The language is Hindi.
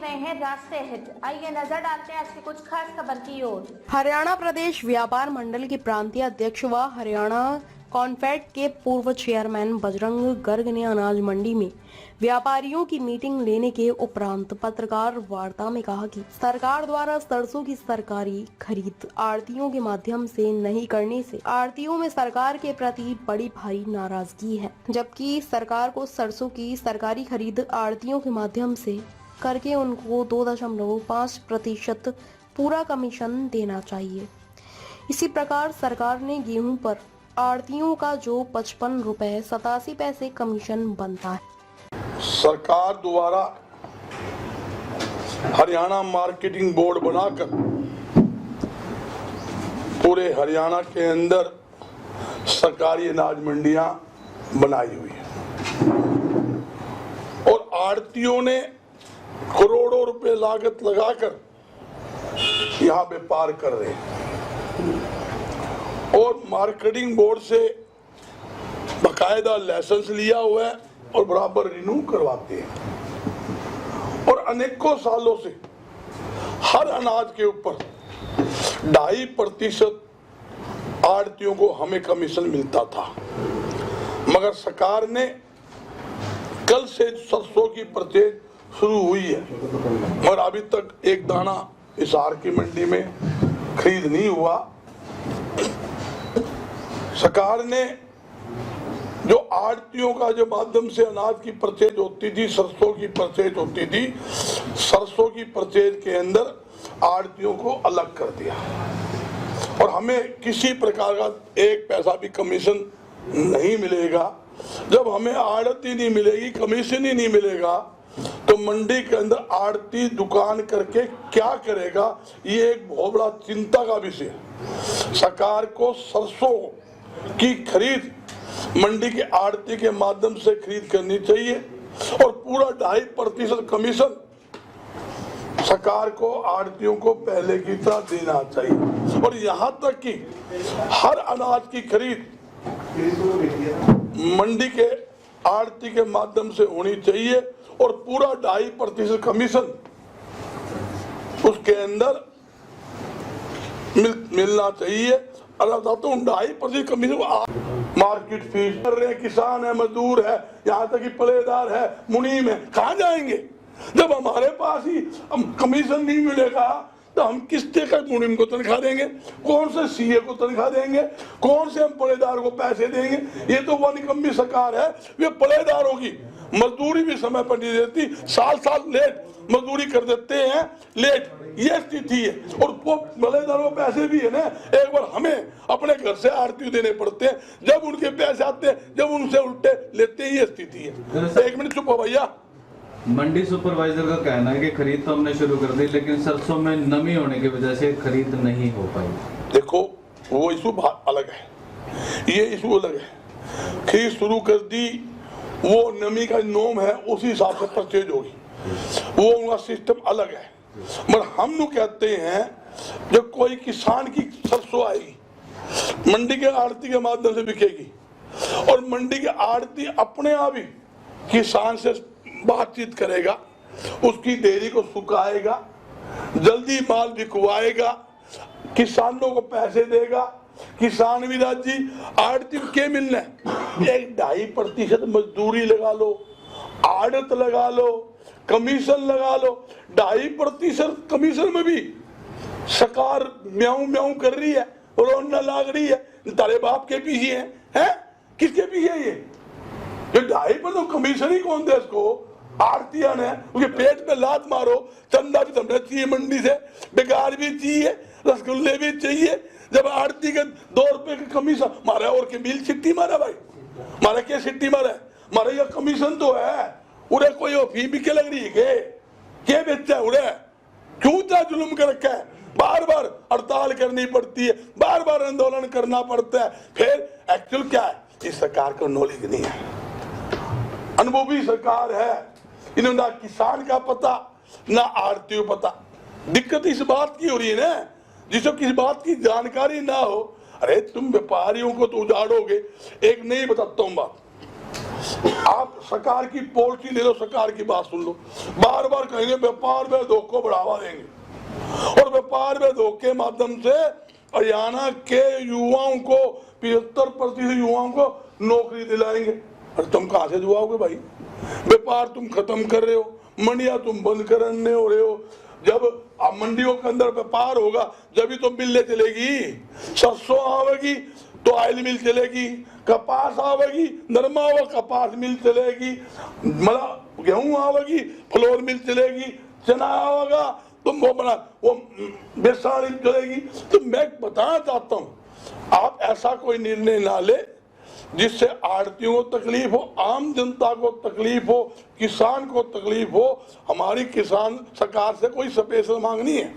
रहे हैं राष्ट्रीय हित। आइए नजर डालते हैं आज की कुछ खास खबर की ओर। हरियाणा प्रदेश व्यापार मंडल के प्रांतीय अध्यक्ष व हरियाणा कॉन्फेड के पूर्व चेयरमैन बजरंग गर्ग ने अनाज मंडी में व्यापारियों की मीटिंग लेने के उपरांत पत्रकार वार्ता में कहा कि सरकार द्वारा सरसों की सरकारी खरीद आढ़तियों के माध्यम से नहीं करने से आढ़तियों में सरकार के प्रति बड़ी भारी नाराजगी है, जबकि सरकार को सरसों की सरकारी खरीद आढ़तियों के माध्यम से करके उनको 2.5% पूरा कमीशन देना चाहिए। इसी प्रकार सरकार ने गेहूं पर आढ़तियों का जो 55 रुपए 87 पैसे कमीशन बनता है, सरकार द्वारा हरियाणा मार्केटिंग बोर्ड बनाकर पूरे हरियाणा के अंदर सरकारी अनाज मंडियां बनाई हुई है और आढ़तियों ने करोड़ों रुपए लागत लगाकर यहाँ व्यापार कर रहे हैं और मार्केटिंग बोर्ड से बकायदा लाइसेंस लिया हुआ है और बराबर रिन्यू करवाते हैं और अनेकों सालों से हर अनाज के ऊपर 2.5% आढ़तियों को हमें कमीशन मिलता था, मगर सरकार ने कल से सरसों की परचेज शुरू हुई है मगर अभी तक एक दाना हिसार की मंडी में खरीद नहीं हुआ। सरकार ने जो आढ़तियों का जो माध्यम से अनाज की परचेज होती थी, सरसों की परचेज होती थी, सरसों की परचेज के अंदर आढ़तियों को अलग कर दिया और हमें किसी प्रकार का एक पैसा भी कमीशन नहीं मिलेगा। जब हमें आढ़ती नहीं मिलेगी, कमीशन ही नहीं मिलेगा, तो मंडी के अंदर आढ़ती दुकान करके क्या करेगा, ये एक बहुत बड़ा चिंता का विषय है। सरकार को सरसों की खरीद मंडी के आढ़ती के माध्यम से खरीद करनी चाहिए और पूरा 2.5% कमीशन सरकार को आढ़तियों को पहले की तरह देना चाहिए और यहाँ तक कि हर अनाज की खरीद मंडी के आढ़ती के माध्यम से होनी चाहिए और पूरा 2.5% कमीशन उसके अंदर मिलना चाहिए। अगर 2.5% कमीशन मार्केट फीस कर रहे हैं, किसान है, मजदूर है, यहाँ तक कि पलेदार है, मुनीम है, कहाँ जाएंगे जब हमारे पास ही कमीशन नहीं मिलेगा तो हम किस का मुनीम को तनख्वाह देंगे, कौन से सीए को तनख्वाह देंगे, कौन से हम पलेदार को पैसे देंगे। ये तो वो निकम्मी सरकार है, वे पलेदारों की मजदूरी भी समय पर नहीं देती, साल लेट मजदूरी कर देते हैं, लेट, ये स्थिति है। और वो पलेदारों को पैसे भी है ना, एक बार हमें अपने घर से आढ़ती देने पड़ते हैं, जब उनके पैसे आते हैं, जब उनसे उल्टे लेते हैं, ये स्थिति है। एक मिनट चुप हो भैया। मंडी सुपरवाइजर का कहना है कि खरीद तो हमने शुरू कर दी, लेकिन सरसों में नमी होने की वजह से खरीद नहीं हो पाई। देखो वो इशू अलग है, ये इशू अलग है। खरीद शुरू कर दी, वो नमी का नोम है, उसी हिसाब से परचेज होगी, वो उनका सिस्टम अलग है। मगर हम लोग कहते हैं जब कोई किसान की सरसों आएगी मंडी के आढ़ती के माध्यम से बिकेगी और मंडी के आढ़ती अपने आप ही किसान से बातचीत करेगा, उसकी डेयरी को सुखाएगा, जल्दी माल बिकवाएगा, किसानों को पैसे देगा, किसान भी राजी। आढ़ती के मिलना है 1.5% मजदूरी लगा लो, आड़त लगा लो, कमीशन लगा लो। 2.5% कमीशन में भी सरकार म्याऊं म्याऊं कर रही है, रोना लाग रही है। तारे बाप के पीछे है? किसके पीछे ये 2.5% कमीशन ही कौन दे इसको? आढ़तिया ने उसके पेट में लात मारो, चंदा भी धमना चाहिए मंडी से, बेकार भी चाहिए, रसगुल्ले भी चाहिए। जब आढ़ती के 2 रुपए की कमीशन मारा और के मिल सिट्टी मारा भाई, मारा क्या सिट्टी मारा है, मारा ये कमीशन तो है, उरे कोई फी भी क्या लग रही है के बेचा है, उरे क्यों इतना जुल्म कर रखा है, बार बार हड़ताल करनी पड़ती है, बार बार आंदोलन करना पड़ता है। फिर एक्चुअल क्या है, इस सरकार को नॉलेज नहीं है, अनुभवी सरकार है, इन्होंने ना किसान का पता ना आढ़ती को पता। दिक्कत इस बात की हो रही है ना, जिसको किसी बात की जानकारी ना हो। अरे तुम व्यापारियों को तो उजाड़ोगे। एक नहीं बताता हूँ बात, आप सरकार की पॉलिसी ले लो, सरकार की बात सुन लो। बार बार कहेंगे व्यापार में धोखे को बढ़ावा देंगे, और व्यापार में धोखे के माध्यम से हरियाणा के युवाओं को 75% युवाओं को नौकरी दिलाएंगे। और तुम कहां से दिलाओगे भाई? व्यापार तुम खत्म कर रहे हो, मंडियां तुम बंद करने हो रहे हो। जब मंडियों के अंदर व्यापार होगा जब ही तो मिलें चलेगी। सरसों आवेगी तो ऑयल मिल चलेगी, कपास आवेगी नरमा व कपास मिल चलेगी, मतलब गेहूं आवेगी फ्लोर मिल चलेगी, चना आवेगा तो वो बेसाड़ी चलेगी। तो मैं बताना चाहता हूं, आप ऐसा कोई निर्णय ना ले जिससे आड़तियों को तकलीफ हो, आम जनता को तकलीफ हो, किसान को तकलीफ हो। हमारी किसान सरकार से कोई स्पेशल मांग नहीं है।